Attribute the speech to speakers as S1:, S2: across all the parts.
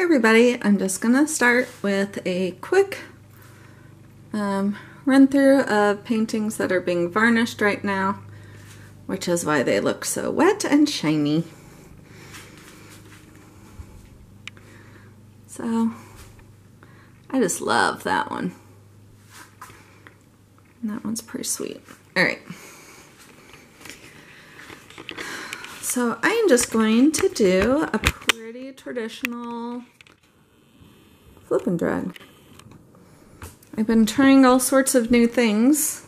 S1: Hey everybody, I'm just going to start with a quick run through of paintings that are being varnished right now, which is why they look so wet and shiny. So I just love that one. And that one's pretty sweet. All right. So I am just going to do a pretty traditional flip and drag. I've been trying all sorts of new things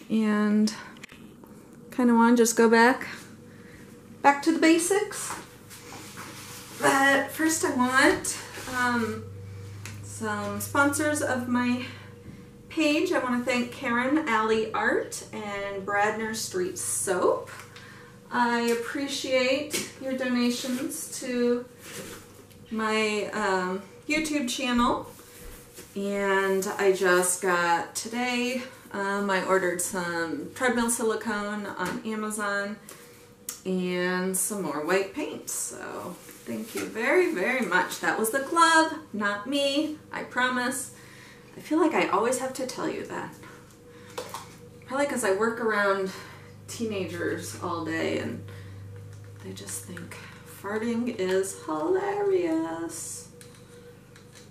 S1: and kind of want to just go back to the basics. But first I want some sponsors of my page. I want to thank Karen Alley Art and Bradner Street Soap. I appreciate your donations to my YouTube channel, and I just got today, I ordered some treadmill silicone on Amazon and some more white paint, so thank you very, very much. That was the club, not me, I promise. I feel like I always have to tell you that. Probably because I work around teenagers all day and they just think farting is hilarious.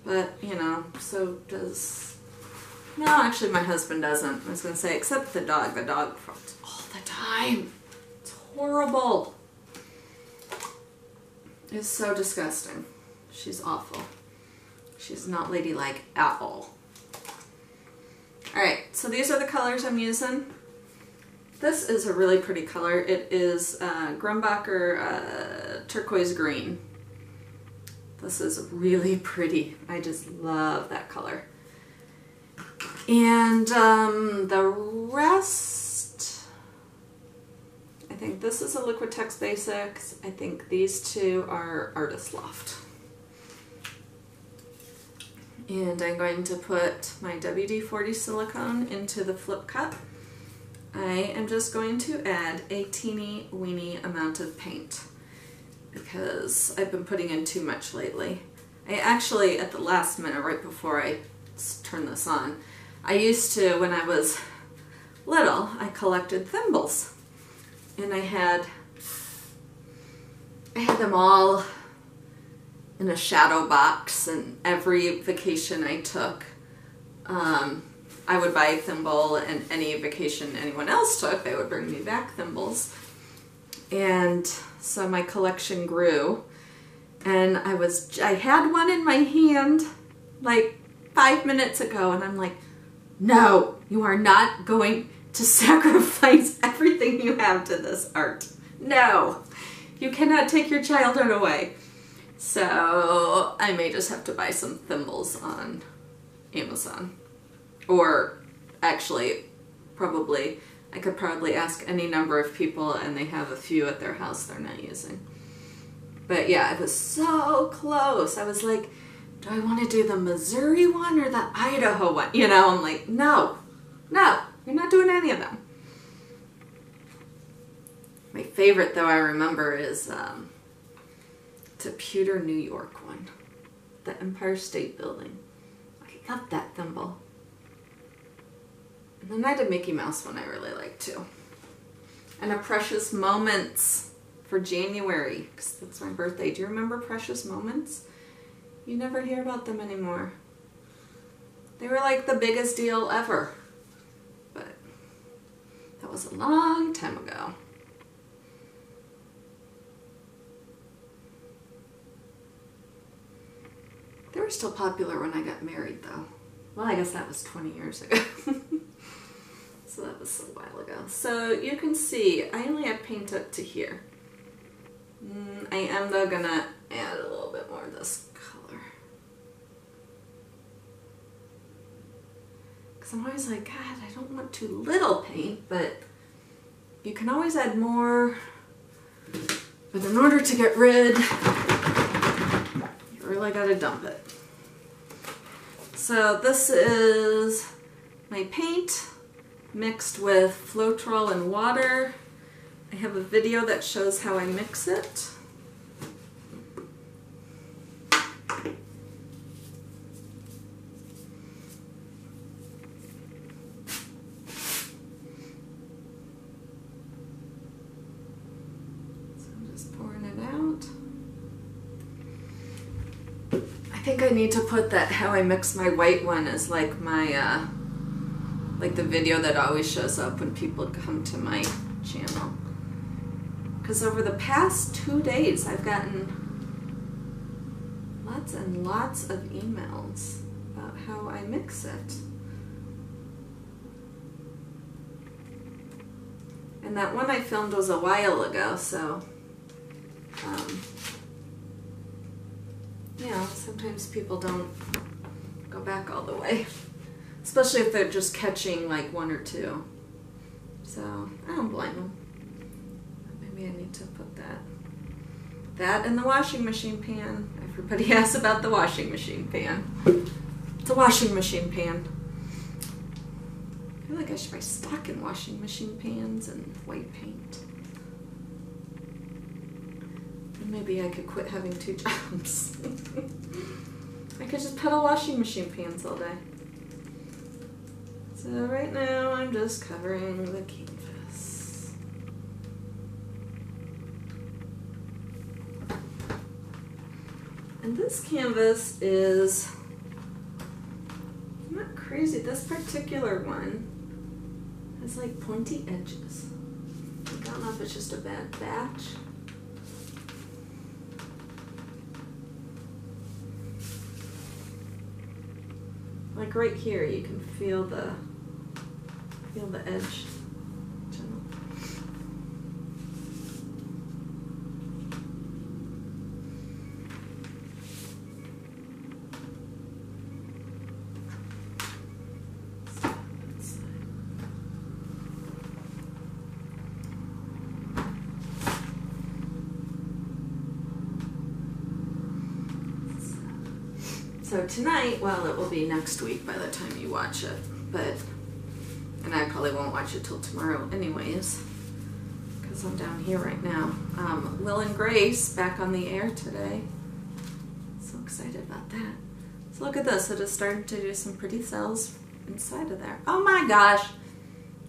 S1: But, you know, so does... No, actually my husband doesn't. I was going to say, except the dog. The dog farts all the time. It's horrible. It's so disgusting. She's awful. She's not ladylike at all. Alright, so these are the colors I'm using. This is a really pretty color. It is Grumbacher turquoise green. This is really pretty. I just love that color. And the rest, I think this is a Liquitex Basics. I think these two are Artist Loft. And I'm going to put my WD-40 silicone into the flip cup. I am just going to add a teeny weeny amount of paint because I've been putting in too much lately. I actually, at the last minute, right before I turn this on, I used to, when I was little, I collected thimbles. And I had them all in a shadow box, and every vacation I took, I would buy a thimble, and any vacation anyone else took, they would bring me back thimbles. And so my collection grew, and I had one in my hand like 5 minutes ago, and I'm like, no, you are not going to sacrifice everything you have to this art. No, you cannot take your childhood away. So I may just have to buy some thimbles on Amazon. Or actually, I could probably ask any number of people and they have a few at their house they're not using. But yeah, it was so close. I was like, do I want to do the Missouri one or the Idaho one? You know, I'm like, no, you're not doing any of them. My favorite, though, I remember is the Pewter, New York one. The Empire State Building. I love that thimble. And then I had a Mickey Mouse one I really liked too. And a Precious Moments for January, because that's my birthday. Do you remember Precious Moments? You never hear about them anymore. They were like the biggest deal ever. But that was a long time ago. They were still popular when I got married though. Well, I guess that was 20 years ago. So that was a while ago. So you can see, I only have paint up to here. I am though gonna add a little bit more of this color. Because I'm always like, God, I don't want too little paint, but you can always add more. But in order to get rid, you really gotta dump it. So this is my paint mixed with Floetrol and water. I have a video that shows how I mix it. I think I need to put that how I mix my white one as like my, like the video that always shows up when people come to my channel. Because over the past 2 days, I've gotten lots and lots of emails about how I mix it. And that one I filmed was a while ago, so, you know, sometimes people don't go back all the way. Especially if they're just catching like 1 or 2. So, I don't blame them. Maybe I need to put that in the washing machine pan. Everybody asks about the washing machine pan. It's a washing machine pan. I feel like I should buy stock in washing machine pans and white paint. And maybe I could quit having 2 jobs. I could just peddle washing machine pans all day. So right now I'm just covering the canvas. And this canvas is not crazy. This particular one has like pointy edges. I don't know if it's just a bad batch. Like right here, you can feel the edge. So tonight, well, it will be next week by the time you watch it, and I probably won't watch it till tomorrow anyways, because I'm down here right now. Will and Grace back on the air today. So excited about that. So look at this, it has started to do some pretty cells inside of there. Oh my gosh!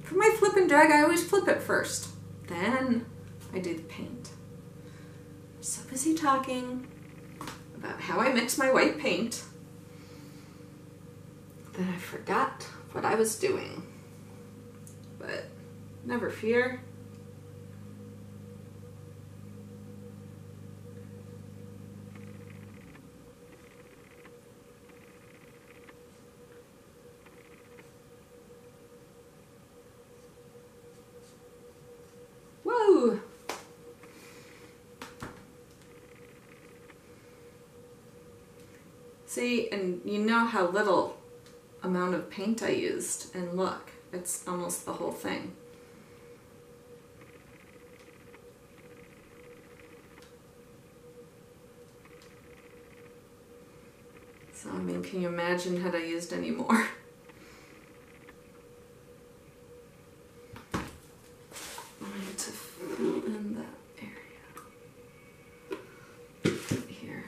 S1: For my flip and drag, I always flip it first. Then I do the paint. I'm so busy talking about how I mix my white paint that I forgot what I was doing. But never fear. Whoa! See, and you know how little amount of paint I used, and look, it's almost the whole thing. So, I mean, can you imagine had I used any more? I need to fill in that area. Here.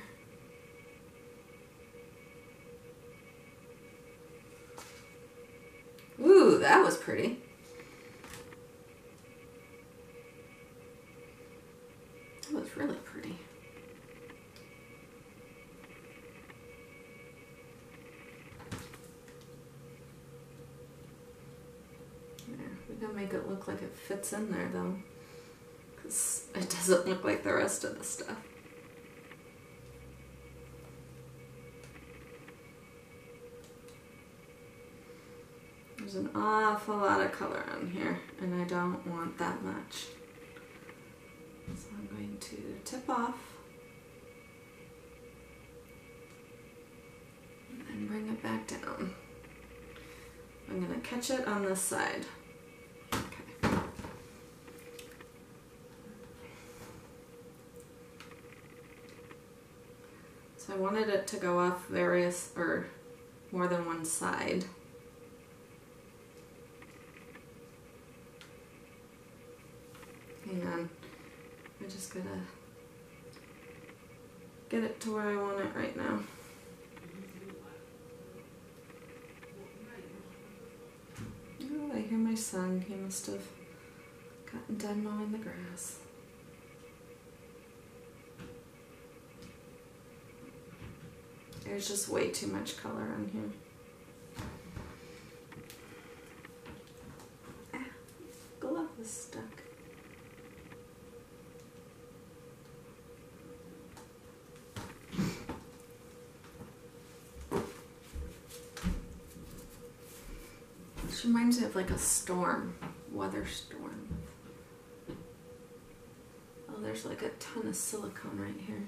S1: Ooh, that was pretty. That was really pretty. Yeah, we gotta make it look like it fits in there though, because it doesn't look like the rest of the stuff. There's an awful lot of color on here, and I don't want that much. So I'm going to tip off and then bring it back down. I'm going to catch it on this side. Okay. So I wanted it to go off various, or more than one side. Hang on, I just gotta get it to where I want it right now. Oh, I hear my son. He must have gotten done mowing the grass. There's just way too much color on here. Ah, glove is stuck. This reminds me of like a storm, weather storm. Oh, there's like a ton of silicone right here.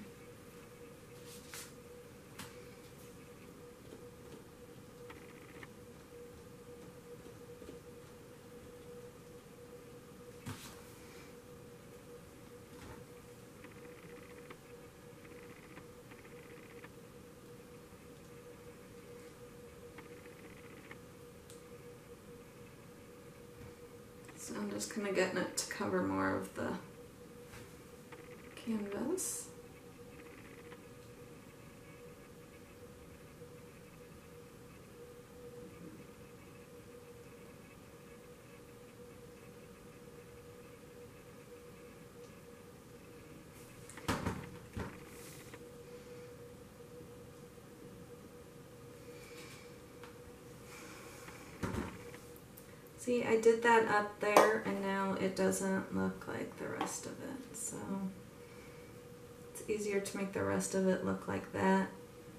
S1: So I'm just kind of getting it to cover more of the canvas. See, I did that up there and now it doesn't look like the rest of it. So it's easier to make the rest of it look like that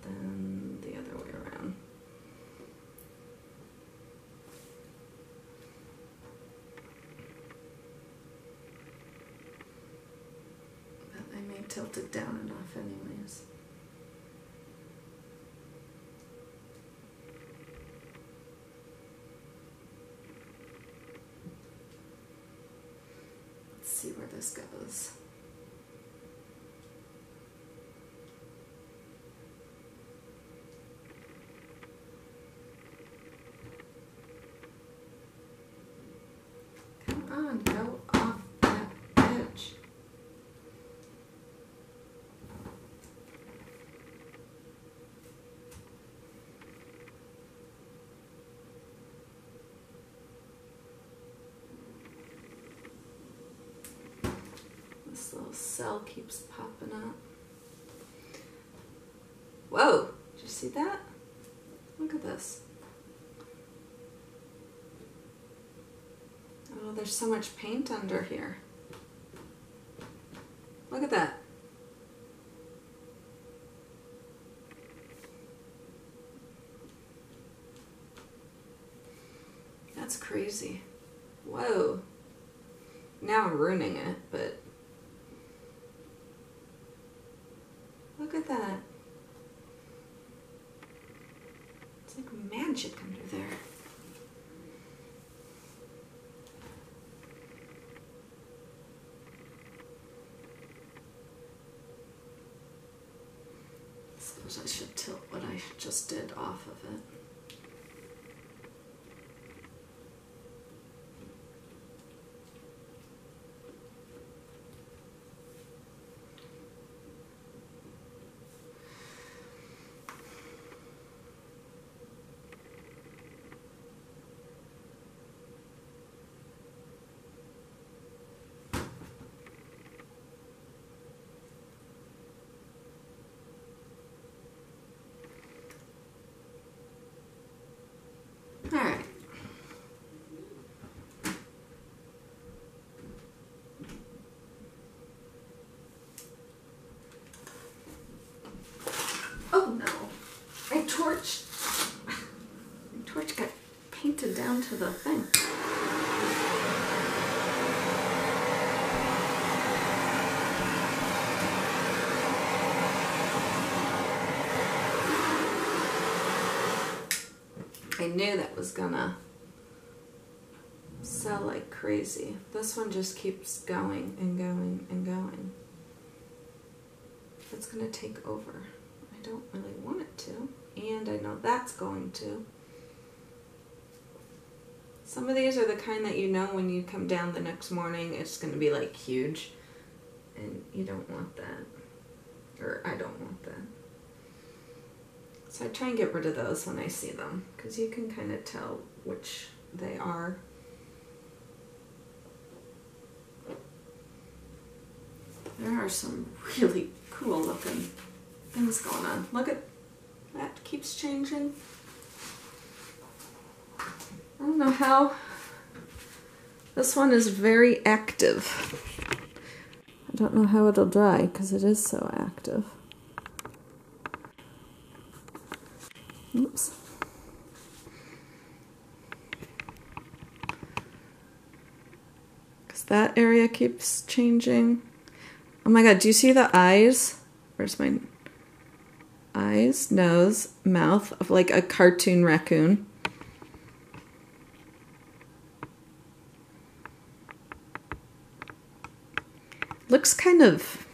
S1: than the other way around. But I may tilt it down enough anyways. See where this goes. Come on, go off that edge. This little cell keeps popping up. Whoa, did you see that? Look at this. Oh, there's so much paint under here. Look at that. That's crazy. Whoa. Now I'm ruining it, but look at that. It's like magic under there. Suppose I should tilt what I just did off of it. All right. Oh no, my torch got painted down to the thing. I knew that was gonna sell like crazy. This one just keeps going and going and going. It's gonna take over. I don't really want it to, and I know that's going to. Some of these are the kind that you know when you come down the next morning it's gonna be like huge, and you don't want that, or I don't want that. So I try and get rid of those when I see them, because you can kind of tell which they are. There are some really cool looking things going on. Look at That keeps changing. I don't know how. This one is very active. I don't know how it'll dry because it is so active. Oops. Because that area keeps changing. Oh my god, do you see the eyes? Where's my eyes, nose, mouth of like a cartoon raccoon? Looks kind of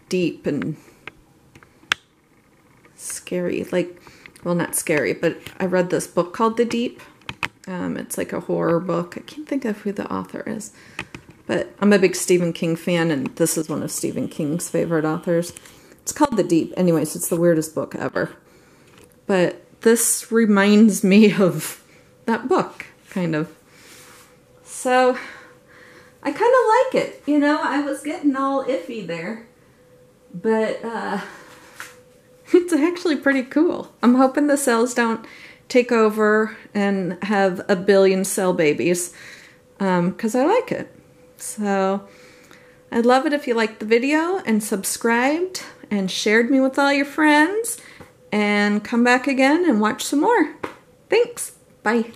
S1: deep and scary. Like, well, not scary, but I read this book called The Deep. It's like a horror book. I can't think of who the author is. But I'm a big Stephen King fan, and this is one of Stephen King's favorite authors. It's called The Deep. Anyways, it's the weirdest book ever. But this reminds me of that book, kind of. So I kind of like it. You know, I was getting all iffy there. But it's actually pretty cool. I'm hoping the cells don't take over and have a billion cell babies. Because I like it. So I'd love it if you liked the video and subscribed and shared me with all your friends. And come back again and watch some more. Thanks. Bye.